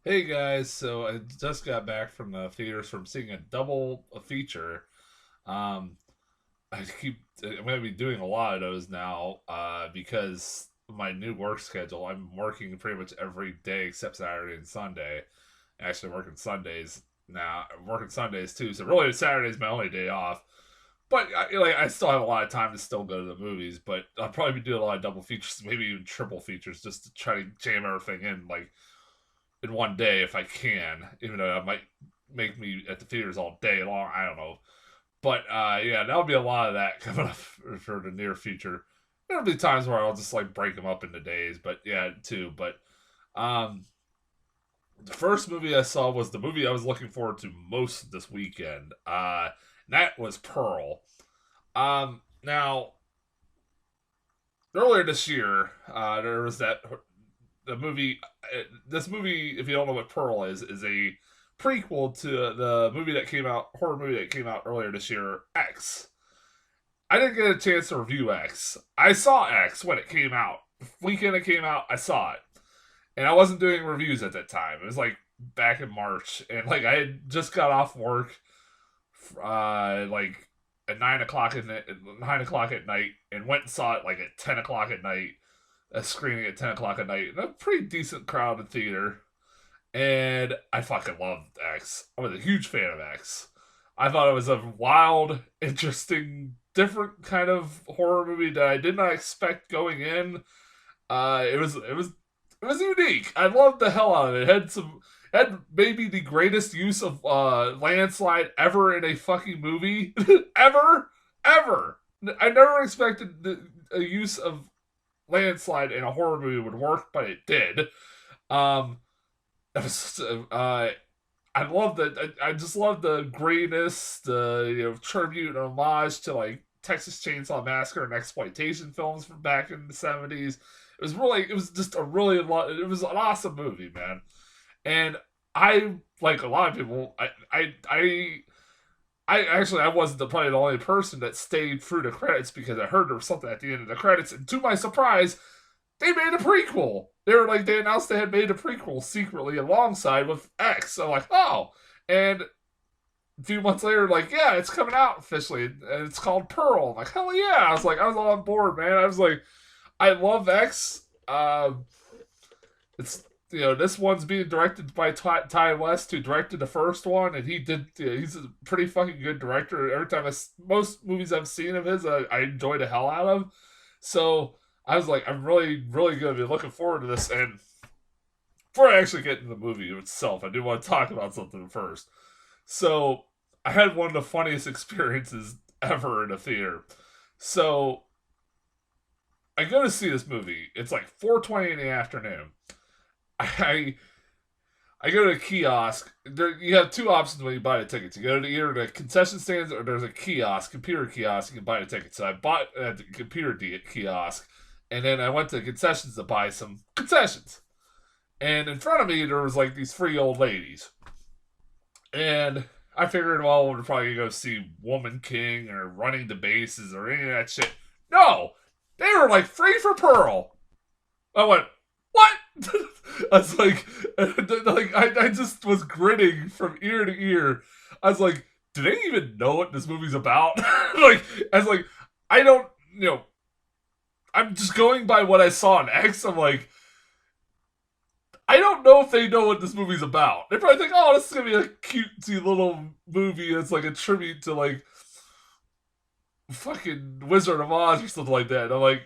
Hey guys, so I just got back from the theaters from seeing a double feature. Um, I'm going to be doing a lot of those now because of my new work schedule. I'm working pretty much every day except Saturday and Sunday. Actually, working Sundays now. I'm working Sundays too, so really Saturday's my only day off. But I still have a lot of time to still go to the movies. But I'll probably be doing a lot of double features, maybe even triple features, just to try to jam everything in. In one day if I can, even though that might make me at the theaters all day long. I don't know. But yeah, that'll be a lot of that coming up for the near future. There'll be times where I'll just like break them up into days, but yeah, too. But um, the first movie I saw was the movie I was looking forward to most this weekend. And that was Pearl. Now earlier this year, there was that the movie. This movie, if you don't know what Pearl is a prequel to the movie that came out, horror movie that came out earlier this year, X. I didn't get a chance to review X. I saw X when it came out. Weekend it came out, I saw it, and I wasn't doing reviews at that time. It was like back in March, and like I had just got off work, like at 9 o'clock at night, and went and saw it like at 10 o'clock at night, a screening at 10 o'clock at night in a pretty decent crowded theater. And I fucking loved X. I was a huge fan of X. I thought it was a wild, interesting, different kind of horror movie that I did not expect going in. It was unique. I loved the hell out of it. It had maybe the greatest use of landslide ever in a fucking movie. Ever. I never expected a use of landslide in a horror movie would work, but it did. Um, it was, I love that. I just love the grayness, the tribute and homage to like Texas Chainsaw Massacre and exploitation films from back in the '70s. It was just a really, it was an awesome movie, man. And I, like a lot of people, I actually I wasn't probably the only person that stayed through the credits because I heard there was something at the end of the credits, and to my surprise, they made a prequel. They announced they had made a prequel secretly alongside with X. So like, oh, and a few months later, like, yeah, it's coming out officially, and it's called Pearl. I'm like, hell yeah! I was all on board, man. I was like, I love X. It's this one's being directed by Ty West, who directed the first one, and he's a pretty fucking good director. Every time most movies I've seen of his, I enjoy the hell out of. So I was like, I'm really, really gonna be looking forward to this. And before I actually get into the movie itself, I do want to talk about something first. So I had one of the funniest experiences ever in a theater. So I go to see this movie. It's like 4:20 in the afternoon. I I go to a kiosk. You have two options when you buy the tickets. You go to either the concession stands or there's a kiosk, computer kiosk. You can buy the tickets. So I bought at the computer kiosk, and then I went to concessions to buy some concessions. And in front of me, there was like these three old ladies, and I figured, well, we're probably gonna go see Woman King or Running the Bases or any of that shit. No, they were like free for Pearl. I went, what? I was I just was grinning from ear to ear. I was like, do they even know what this movie's about? I was like, I don't, I'm just going by what I saw in X. I'm like, I don't know if they know what this movie's about. They probably think, oh, this is gonna be a cutesy little movie that's like a tribute to like fucking Wizard of Oz or something like that. And I'm like,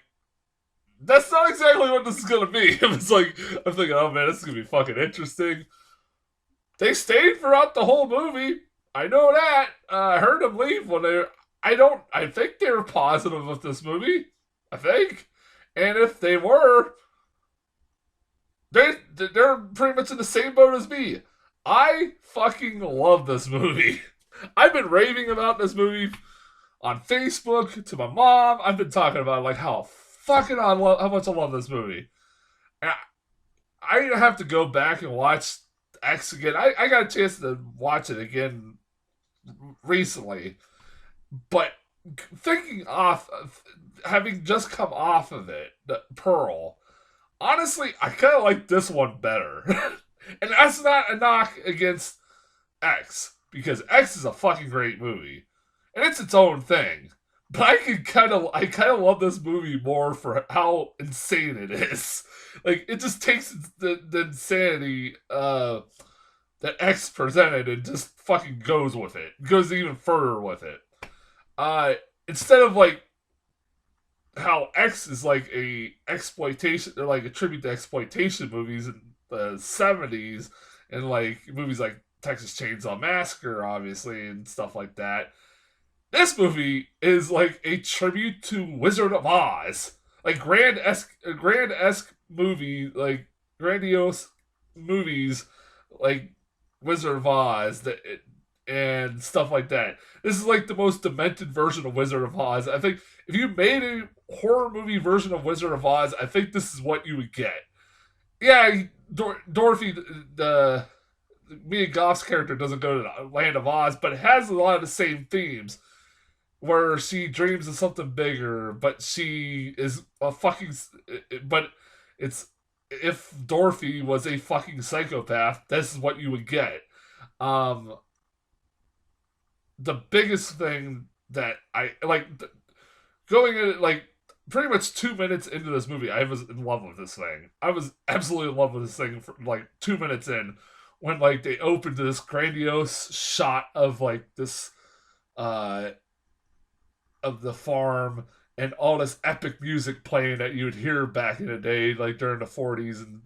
that's not exactly what this is gonna be. It's like I'm thinking, oh man, this is gonna be fucking interesting. They stayed throughout the whole movie. I know that. I heard them leave when they. I don't. I think they were positive with this movie. I think, and if they were, they're pretty much in the same boat as me. I fucking love this movie. I've been raving about this movie on Facebook to my mom. I've been talking about like how fucking how much I love this movie. And I have to go back and watch X again. I got a chance to watch it again recently, but thinking off, having just come off of it, the Pearl. Honestly, I kind of like this one better. And that's not a knock against X, because X is a fucking great movie, and it's its own thing. But I kind of love this movie more for how insane it is. Like it just takes the insanity that X presented and just fucking goes with it. Goes even further with it. Uh, Instead of like how X is like a exploitation, or like a tribute to exploitation movies in the '70s, and like movies like Texas Chainsaw Massacre, obviously, and stuff like that. This movie is like a tribute to Wizard of Oz, like grand esque movie, like grandiose movies, like Wizard of Oz, and stuff like that. This is like the most demented version of Wizard of Oz. I think if you made a horror movie version of Wizard of Oz, I think this is what you would get. Yeah, Dorothy, the Mia Goth's character doesn't go to the land of Oz, but it has a lot of the same themes where she dreams of something bigger, but she is a fucking. But it's if Dorothy was a fucking psychopath, this is what you would get. Um, the biggest thing that I like going in like pretty much 2 minutes into this movie, I was in love with this thing. I was absolutely in love with this thing for like 2 minutes in, when like they opened this grandiose shot of like this uh of the farm, and all this epic music playing that you would hear back in the day, like during the '40s and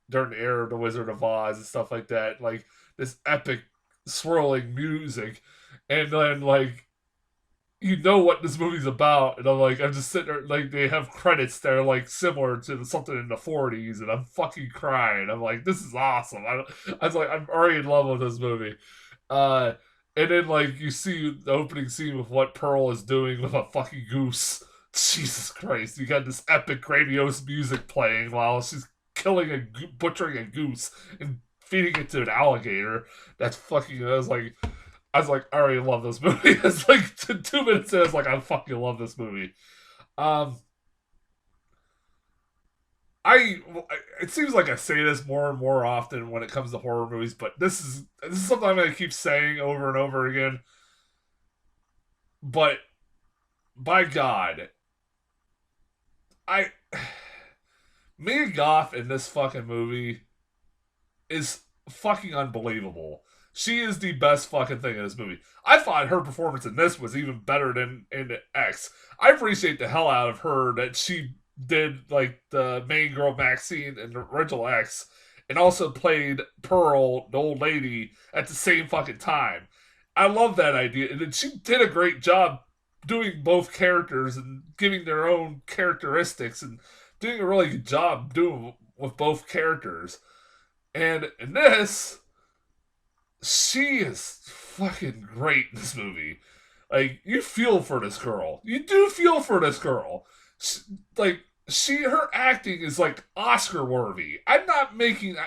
during the era of the Wizard of Oz and stuff like that. Like this epic swirling music, and then like you know what this movie's about, and I'm just sitting there, like they have credits that are like similar to something in the '40s, and I'm fucking crying. I'm like, this is awesome. I was like, I'm already in love with this movie. Uh, and then like you see the opening scene with what Pearl is doing with a fucking goose. Jesus Christ! You got this epic, grandiose music playing while she's butchering a goose and feeding it to an alligator. That's fucking. I was like, I already love this movie. It's like 2 minutes in, it's like I fucking love this movie. Um, I it seems like I say this more and more often when it comes to horror movies, but this is something I'm gonna keep saying over and over again. But by God, I Mia Goth in this fucking movie is fucking unbelievable. She is the best fucking thing in this movie. I thought her performance in this was even better than in X. I appreciate the hell out of her that she did like the main girl Maxine in the original X, and also played Pearl, the old lady, at the same fucking time. I love that idea, and she did a great job doing both characters and giving their own characteristics, and doing a really good job doing with both characters. And in this, she is fucking great in this movie. Like, you feel for this girl. You do feel for this girl. Like, her acting is like Oscar worthy. I'm not making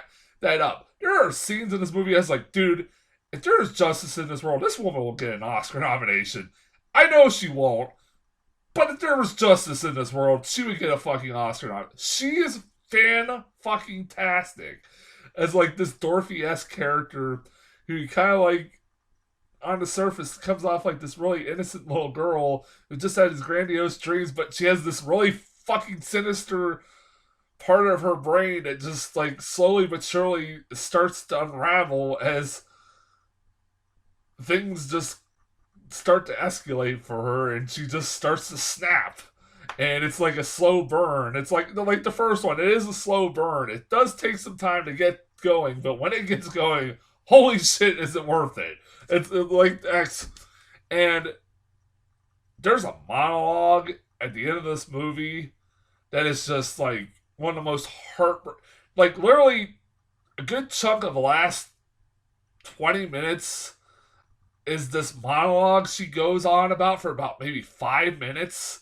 that up. There are scenes in this movie that's like, dude, if there is justice in this world, this woman will get an Oscar nomination. I know she won't, but if there was justice in this world, she would get a fucking Oscar nomination. She is fan-fucking-tastic as like this Dorothy-esque character who kind of like on the surface comes off like this really innocent little girl who just had these grandiose dreams, but she has this really fucking sinister part of her brain that just like slowly but surely starts to unravel as things just start to escalate for her, and she just starts to snap. And it's like a slow burn. It's like the first one. It is a slow burn. It does take some time to get going, but when it gets going, holy shit, is it worth it? It's like X. And there's a monologue at the end of this movie that is just like one of the most like literally a good chunk of the last 20 minutes is this monologue she goes on about for about maybe 5 minutes.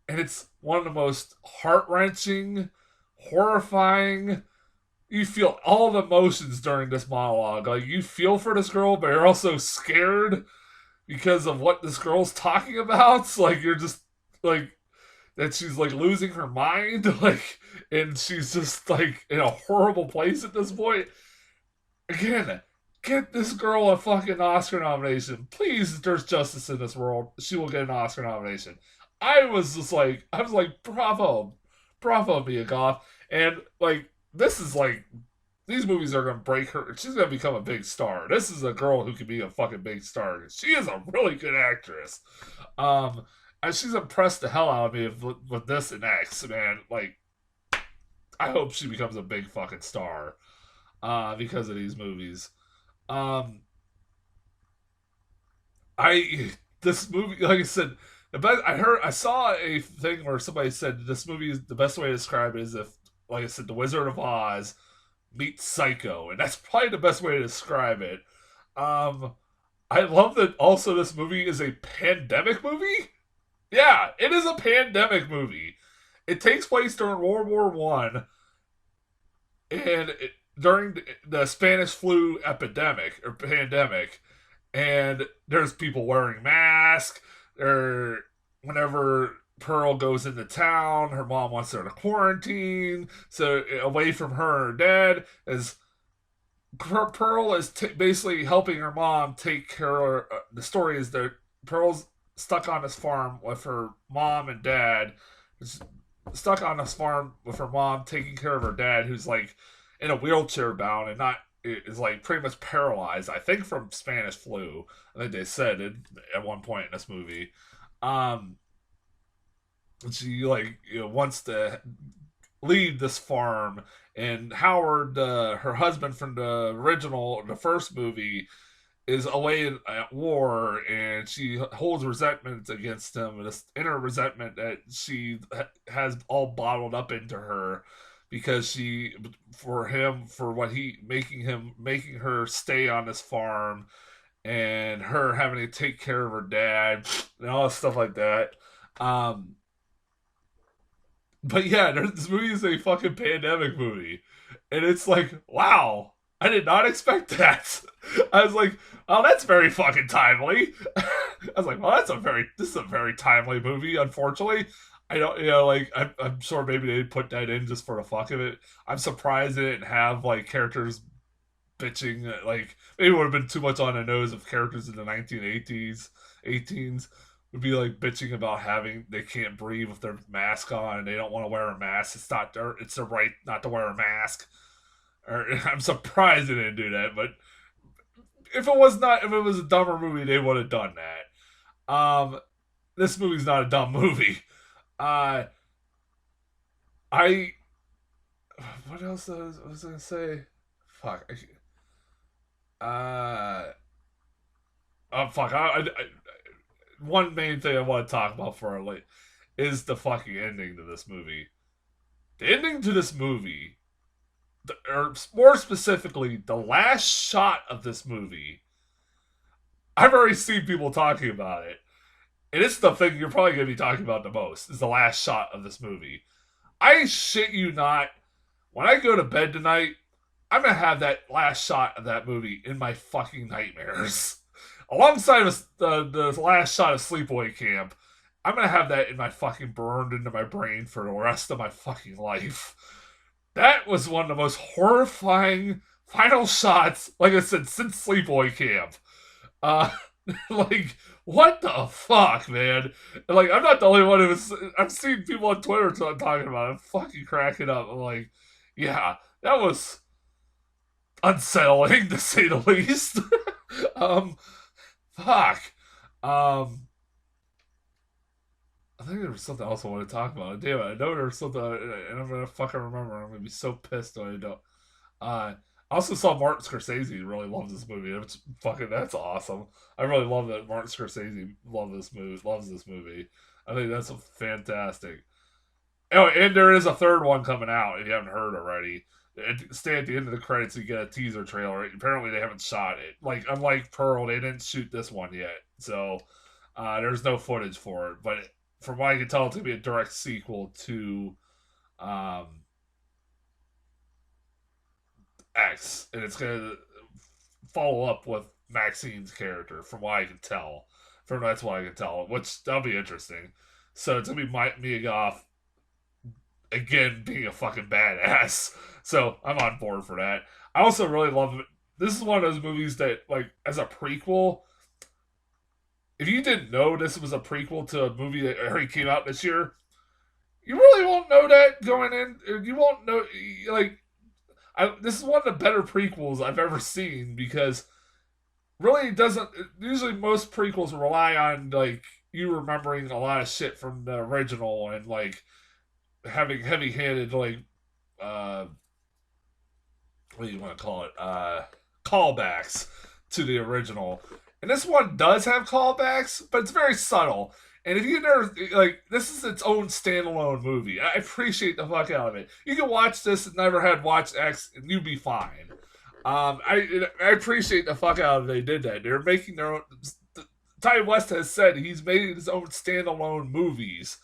And it's one of the most heart-wrenching, horrifying. You feel all the emotions during this monologue. Like, you feel for this girl, but you're also scared because of what this girl's talking about. Like, you're just, like, that she's like losing her mind, like, and she's just like in a horrible place at this point. Again, get this girl a fucking Oscar nomination. Please, there's justice in this world. She will get an Oscar nomination. I was like, bravo, bravo, Mia Goth. And like, this is like, these movies are gonna break her. She's gonna become a big star. This is a girl who could be a fucking big star. She is a really good actress. Um, and she's impressed the hell out of me with this and X, man. Like, I hope she becomes a big fucking star because of these movies. Um, I this movie, like I said, I saw a thing where somebody said this movie is the best way to describe it is if, like I said, The Wizard of Oz meets Psycho, and that's probably the best way to describe it. Um, I love that. Also, this movie is a pandemic movie. Yeah, it is a pandemic movie. It takes place during World War I, and during the Spanish flu epidemic or pandemic, and there's people wearing masks. Or whenever Pearl goes into town, her mom wants her to quarantine, so away from her and dad. As Pearl is basically helping her mom take care. The story is that Pearl's stuck on this farm with her mom and dad. Stuck on this farm with her mom taking care of her dad, who's like in a wheelchair bound and not is like pretty much paralyzed. I think from Spanish flu. I think they said it at one point in this movie. Um, she like wants to leave this farm, and Howard, her husband from the first movie, is away at war, and she holds resentment against him, this inner resentment that she has all bottled up into her because she for him for what he making her stay on this farm, and her having to take care of her dad and all stuff like that. um but yeah, this movie is a fucking pandemic movie, and it's like, wow, I did not expect that. I was like, oh, that's very fucking timely. I was like, well, this is a very timely movie. Unfortunately, I don't, like I'm sure maybe they put that in just for the fuck of it. I'm surprised they didn't have like characters bitching. Like maybe it would have been too much on the nose of characters in the 1980s, 18s would be like bitching about having they can't breathe with their mask on and they don't want to wear a mask. It's their right not to wear a mask. Or I'm surprised they didn't do that, but if it was a dumber movie, they would have done that. This movie's not a dumb movie. Uh, I what else was I gonna say? Fuck. Oh fuck. One main thing I want to talk about for late is the fucking ending to this movie. The ending to this movie, or more specifically, the last shot of this movie. I've already seen people talking about it, and it's the thing you're probably going to be talking about the most. Is the last shot of this movie. I shit you not. When I go to bed tonight, I'm gonna have that last shot of that movie in my fucking nightmares. Alongside the last shot of Sleepaway Camp, I'm gonna have that in my fucking burned into my brain for the rest of my fucking life. That was one of the most horrifying final shots, like I said, since Sleepaway Camp. Uh, like, what the fuck, man? Like, I'm not the only one who's. I've seen people on Twitter talking about it. I'm fucking cracking up. I'm like, yeah, that was unsettling to say the least. um, fuck. Um, I think there was something else I want to talk about. Damn it, I know there was something, and I'm gonna fucking remember. I'm gonna be so pissed when I don't. I also saw Martin Scorsese really loves this movie. It's fucking that's awesome. I really love that Martin Scorsese loves this movie. I think that's fantastic. Oh, and there is a third one coming out if you haven't heard already. Stay at the end of the credits, you get a teaser trailer. Apparently, they haven't shot it. Like unlike Pearl, they didn't shoot this one yet, so there's no footage for it. But from what I can tell, it's gonna be a direct sequel to um, X, and it's gonna follow up with Maxine's character. From what I can tell, which that'll be interesting. So it's gonna be Mia Goth again being a fucking badass. So I'm on board for that. I also really love it. This is one of those movies that, like, as a prequel, if you didn't know this was a prequel to a movie that already came out this year, you really won't know that going in. You won't know, like, this is one of the better prequels I've ever seen because really it doesn't. Usually, most prequels rely on like you remembering a lot of shit from the original and like having heavy-handed like uh what do you want to call it callbacks to the original. And this one does have callbacks, but it's very subtle. And if you never like, this is its own standalone movie. I appreciate the fuck out of it. You can watch this and never had watched X, and you'd be fine. I appreciate the fuck out of it. They did that. They're making their own. Ty West has said he's made his own standalone movies.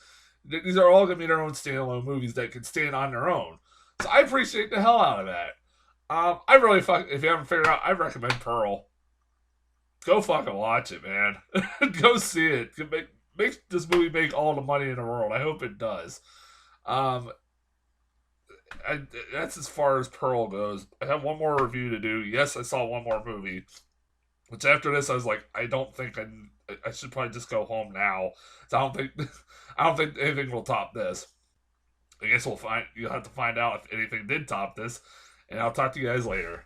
These are all going to be their own standalone movies that can stand on their own. So I appreciate the hell out of that. I really if you haven't figured out, I recommend Pearl. Go fucking watch it, man. Go see it. Make this movie make all the money in the world. I hope it does. Um, that's as far as Pearl goes. I have one more review to do. Yes, I saw one more movie. Which after this, I was like, I don't think I should probably just go home now. So I don't think anything will top this. I guess you'll have to find out if anything did top this, and I'll talk to you guys later.